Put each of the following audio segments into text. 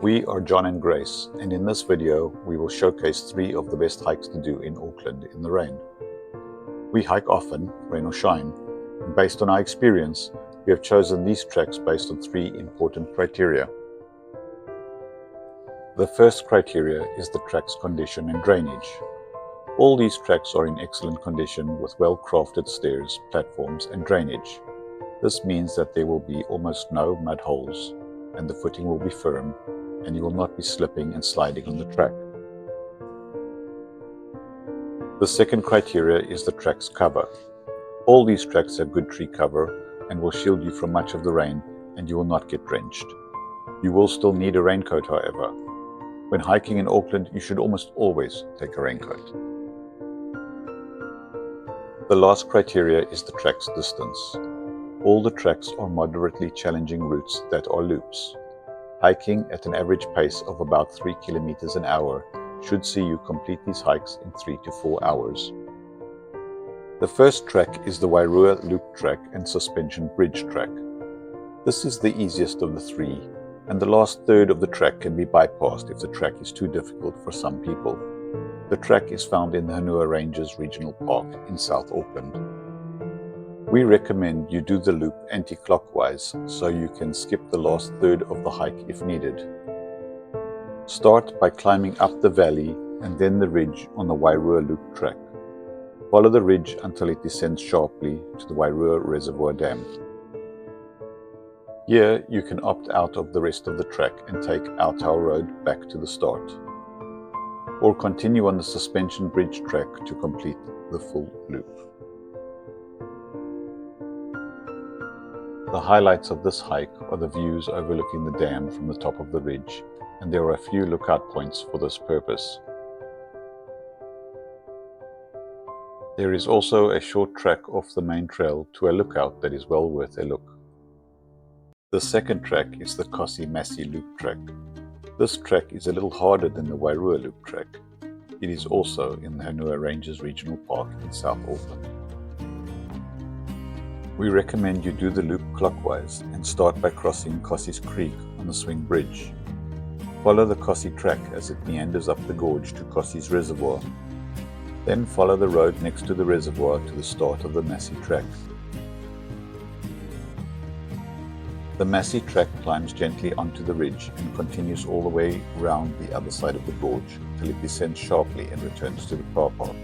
We are John and Grace, and in this video we will showcase 3 of the best hikes to do in Auckland in the rain. We hike often, rain or shine, and based on our experience, we have chosen these tracks based on 3 important criteria. The first criteria is the track's condition and drainage. All these tracks are in excellent condition with well-crafted stairs, platforms and drainage. This means that there will be almost no mud holes, and the footing will be firm, and you will not be slipping and sliding on the track. The second criteria is the track's cover. All these tracks have good tree cover and will shield you from much of the rain, and you will not get drenched. You will still need a raincoat, however. When hiking in Auckland, you should almost always take a raincoat. The last criteria is the track's distance. All the tracks are moderately challenging routes that are loops. Hiking at an average pace of about 3 kilometers an hour should see you complete these hikes in 3 to 4 hours. The first track is the Wairua Loop track and suspension bridge track. This is the easiest of the 3, and the last third of the track can be bypassed if the track is too difficult for some people. The track is found in the Hanua Ranges Regional Park in South Auckland. We recommend you do the loop anti-clockwise so you can skip the last third of the hike if needed. Start by climbing up the valley and then the ridge on the Wairua Loop track. Follow the ridge until it descends sharply to the Wairua Reservoir Dam. Here you can opt out of the rest of the track and take AllTrails Road back to the start, or continue on the suspension bridge track to complete the full loop. The highlights of this hike are the views overlooking the dam from the top of the ridge, and there are a few lookout points for this purpose. There is also a short track off the main trail to a lookout that is well worth a look. The second track is the Massy Loop track. This track is a little harder than the Wairua Loop track. It is also in the Hanua Ranges Regional Park in South Auckland. We recommend you do the loop clockwise and start by crossing Cossie's Creek on the swing bridge. Follow the Cossie track as it meanders up the gorge to Cossie's Reservoir. Then follow the road next to the reservoir to the start of the Massy track. The Massy track climbs gently onto the ridge and continues all the way around the other side of the gorge till it descends sharply and returns to the car park.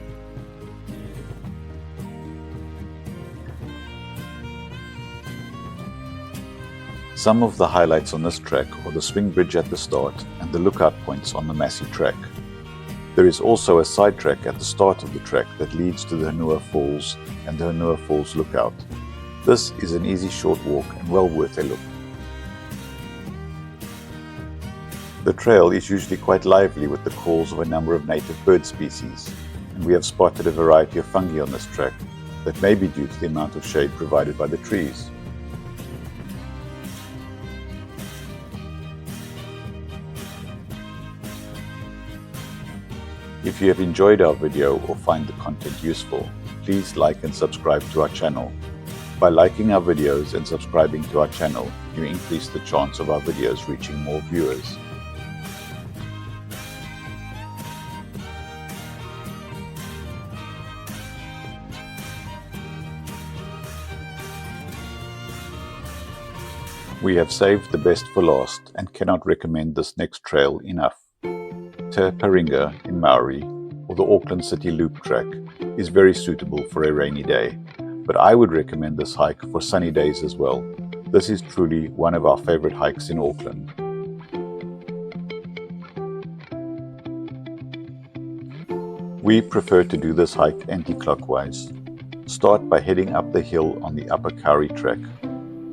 Some of the highlights on this track are the swing bridge at the start and the lookout points on the Massy track. There is also a side track at the start of the track that leads to the Hanua Falls and the Hanua Falls lookout. This is an easy short walk and well worth a look. The trail is usually quite lively with the calls of a number of native bird species, and we have spotted a variety of fungi on this track that may be due to the amount of shade provided by the trees. If you have enjoyed our video or find the content useful, please like and subscribe to our channel. By liking our videos and subscribing to our channel, you increase the chance of our videos reaching more viewers. We have saved the best for last and cannot recommend this next trail enough. Te Paringa in Maori, or the Auckland City Loop track, is very suitable for a rainy day, but I would recommend this hike for sunny days as well. This is truly one of our favorite hikes in Auckland. We prefer to do this hike anti-clockwise. Start by heading up the hill on the upper Kauri track.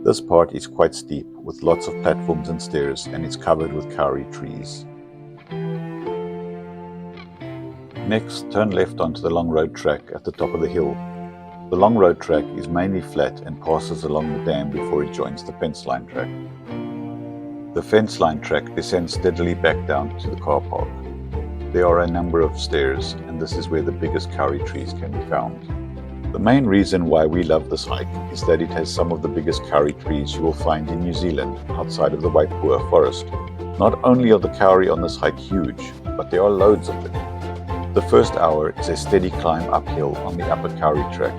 This part is quite steep with lots of platforms and stairs, and it's covered with kauri trees. Next, turn left onto the long road track at the top of the hill. The long road track is mainly flat and passes along the dam before it joins the fence line track. The fence line track descends steadily back down to the car park. There are a number of stairs, and this is where the biggest kauri trees can be found. The main reason why we love this hike is that it has some of the biggest kauri trees you will find in New Zealand outside of the Waipua forest. Not only are the kauri on this hike huge, but there are loads of them. The first hour is a steady climb uphill on the upper kauri track,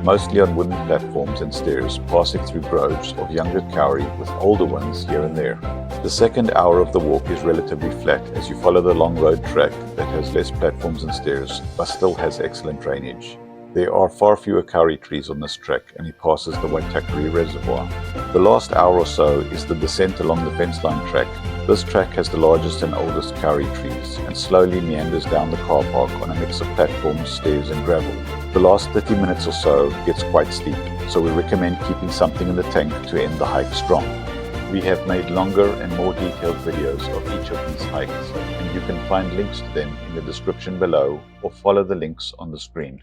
mostly on wooden platforms and stairs, passing through groves of younger kauri with older ones here and there. The second hour of the walk is relatively flat as you follow the long road track that has less platforms and stairs, but still has excellent drainage. There are far fewer kauri trees on this track, and it passes the Waitakere Reservoir. The last hour or so is the descent along the fence line track. This track has the largest and oldest kauri trees and slowly meanders down the car park on a mix of platforms, stairs and gravel. The last 30 minutes or so gets quite steep, so we recommend keeping something in the tank to end the hike strong. We have made longer and more detailed videos of each of these hikes, and you can find links to them in the description below or follow the links on the screen.